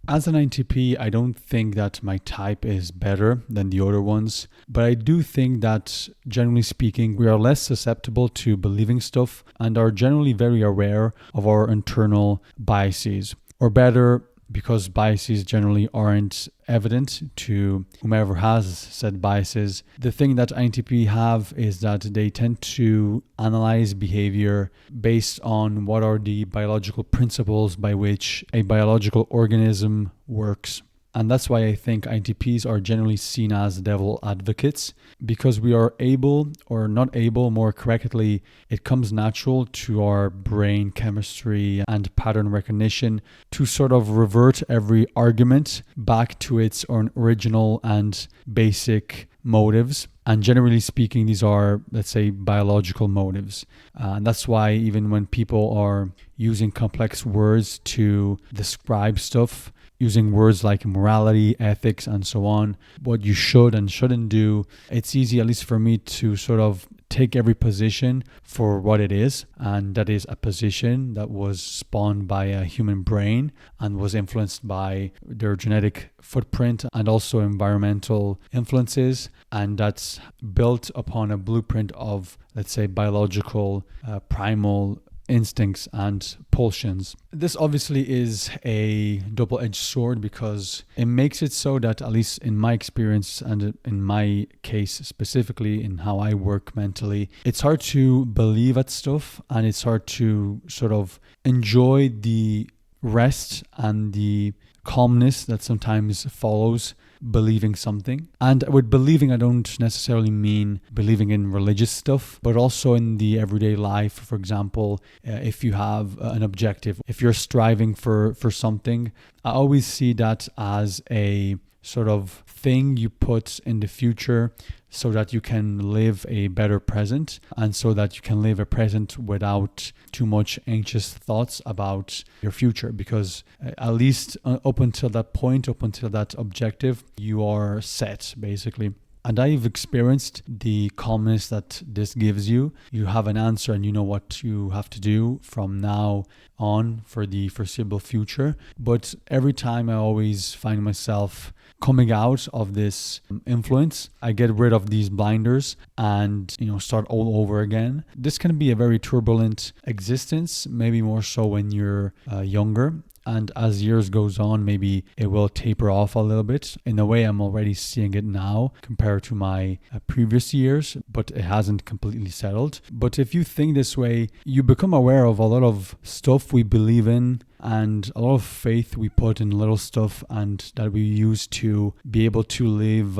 As an INTP, I don't think that my type is better than the other ones, but I do think that generally speaking, we are less susceptible to believing stuff and are generally very aware of our internal biases. Or better, because biases generally aren't evident to whomever has said biases, the thing that INTP have is that they tend to analyze behavior based on what are the biological principles by which a biological organism works. And that's why I think INTPs are generally seen as devil advocates, because we are able, or not able, more correctly, it comes natural to our brain chemistry and pattern recognition to sort of revert every argument back to its own original and basic motives. And generally speaking, these are, let's say, biological motives. And that's why even when people are using complex words to describe stuff, using words like morality, ethics, and so on, what you should and shouldn't do, it's easy, at least for me, to sort of take every position for what it is. And that is a position that was spawned by a human brain and was influenced by their genetic footprint and also environmental influences. And that's built upon a blueprint of, let's say, biological, primal instincts and pulsions. This obviously is a double-edged sword because it makes it so that, at least in my experience and in my case specifically, in how I work mentally, it's hard to believe at stuff and it's hard to sort of enjoy the rest and the calmness that sometimes follows believing something. And with believing, I don't necessarily mean believing in religious stuff, but also in the everyday life. For example, if you have an objective, if you're striving for something, I always see that as a sort of thing you put in the future so that you can live a better present and so that you can live a present without too much anxious thoughts about your future. Because at least up until that point, up until that objective, you are set basically. And I've experienced the calmness that this gives you. You have an answer and you know what you have to do from now on for the foreseeable future. But every time I always find myself coming out of this influence, I get rid of these blinders and, start all over again. This can be a very turbulent existence, maybe more so when you're younger. And as years goes on, maybe it will taper off a little bit. In a way, I'm already seeing it now compared to my previous years, but it hasn't completely settled. But if you think this way, you become aware of a lot of stuff we believe in and a lot of faith we put in little stuff and that we use to be able to live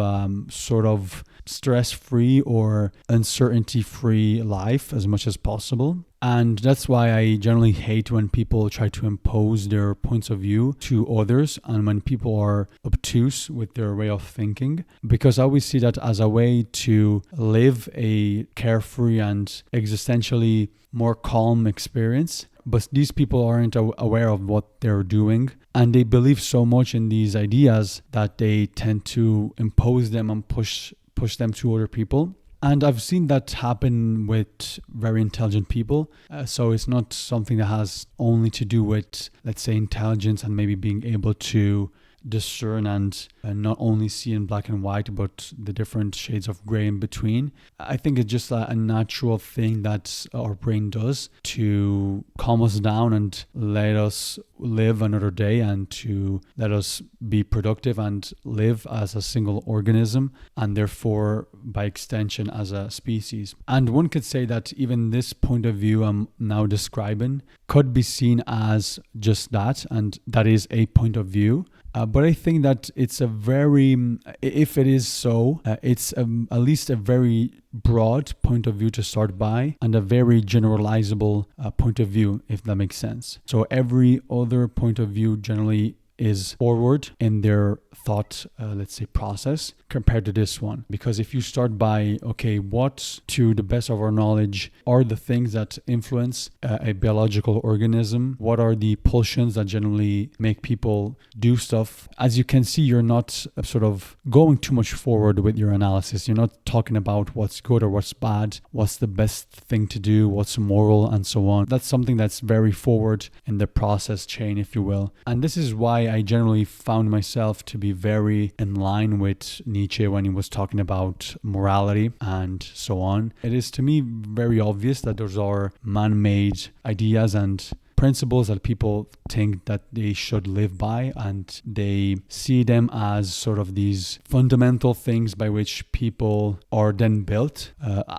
sort of stress-free or uncertainty-free life as much as possible. And that's why I generally hate when people try to impose their points of view to others and when people are obtuse with their way of thinking, because I always see that as a way to live a carefree and existentially more calm experience. But these people aren't aware of what they're doing and they believe so much in these ideas that they tend to impose them and push them to other people. And I've seen that happen with very intelligent people. So it's not something that has only to do with, let's say, intelligence and maybe being able to discern and not only see in black and white, but the different shades of gray in between. I think it's just a natural thing that our brain does to calm us down and let us live another day and to let us be productive and live as a single organism and therefore by extension as a species. And one could say that even this point of view I'm now describing could be seen as just that, and that is a point of view. But I think that it's a very, if it is so, it's at least a very broad point of view to start by and a very generalizable point of view, if that makes sense. So every other point of view generally is forward in their thought, let's say, process compared to this one. Because if you start by, okay, what to the best of our knowledge are the things that influence a biological organism? What are the pulsions that generally make people do stuff? As you can see, you're not sort of going too much forward with your analysis. You're not talking about what's good or what's bad, what's the best thing to do, what's moral, and so on. That's something that's very forward in the process chain, if you will. And this is why why I generally found myself to be very in line with Nietzsche when he was talking about morality and so on. It is to me very obvious that those are man-made ideas and principles that people think that they should live by, and they see them as sort of these fundamental things by which people are then built,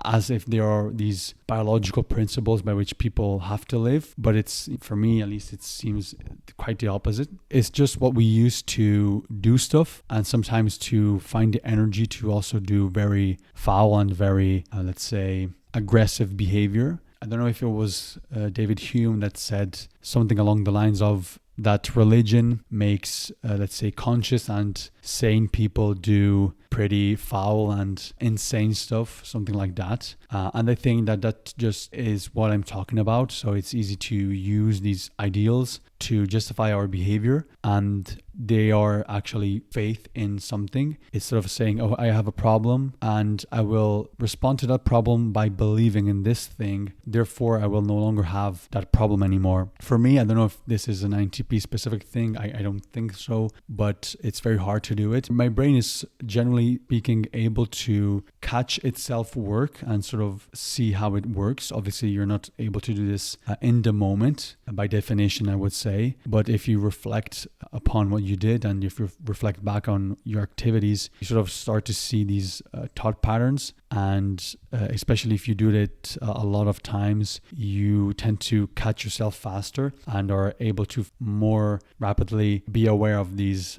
as if there are these biological principles by which people have to live. But it's, for me at least, it seems quite the opposite. It's just what we use to do stuff, and sometimes to find the energy to also do very foul and very, let's say, aggressive behavior. I don't know if it was David Hume that said something along the lines of that religion makes, let's say, conscious and sane people do pretty foul and insane stuff, something like that. And I think that that just is what I'm talking about. So it's easy to use these ideals to justify our behavior, and they are actually faith in something. It's sort of saying, oh, I have a problem and I will respond to that problem by believing in this thing. Therefore, I will no longer have that problem anymore. For me, I don't know if this is an INTP specific thing. I don't think so, but it's very hard to do it. My brain is generally speaking able to catch itself work and sort of see how it works. Obviously, you're not able to do this in the moment by definition, I would say. But if you reflect upon what you did and if you reflect back on your activities, you sort of start to see these thought patterns. And especially if you do it a lot of times, you tend to catch yourself faster and are able to more rapidly be aware of these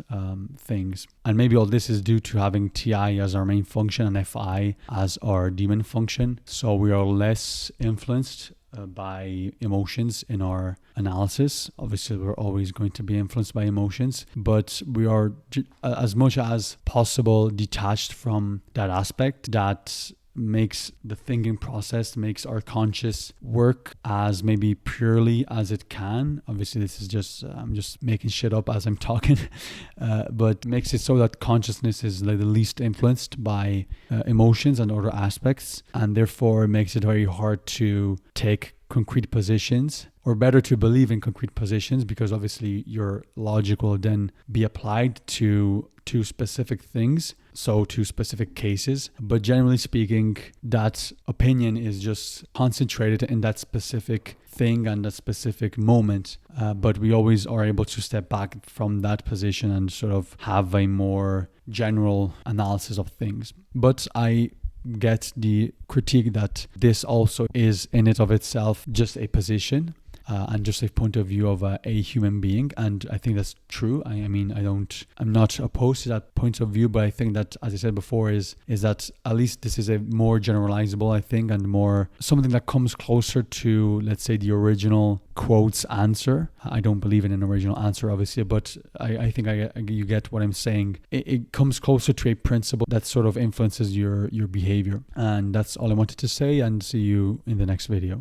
things. And maybe all this is due to having TI as our main function and FI as our daemon function. So we are less influenced by emotions in our analysis. Obviously, we're always going to be influenced by emotions, but we are as much as possible detached from that aspect that makes the thinking process, makes our conscious work as maybe purely as it can. Obviously, this is just, I'm just making shit up as I'm talking, but makes it so that consciousness is like the least influenced by emotions and other aspects, and therefore it makes it very hard to take concrete positions, or better to believe in concrete positions, because obviously your logic will then be applied to specific things, so to specific cases. But generally speaking, that opinion is just concentrated in that specific thing and that specific moment. But we always are able to step back from that position and sort of have a more general analysis of things. But I get the critique that this also is in it of itself just a position and just a point of view of a human being. And I think that's true. I mean, I'm not opposed to that point of view, but I think that, as I said before, is that at least this is a more generalizable, I think, and more something that comes closer to, let's say, the original quotes answer. I don't believe in an original answer, obviously, but I think you get what I'm saying. It comes closer to a principle that sort of influences your behavior. And that's all I wanted to say, and see you in the next video.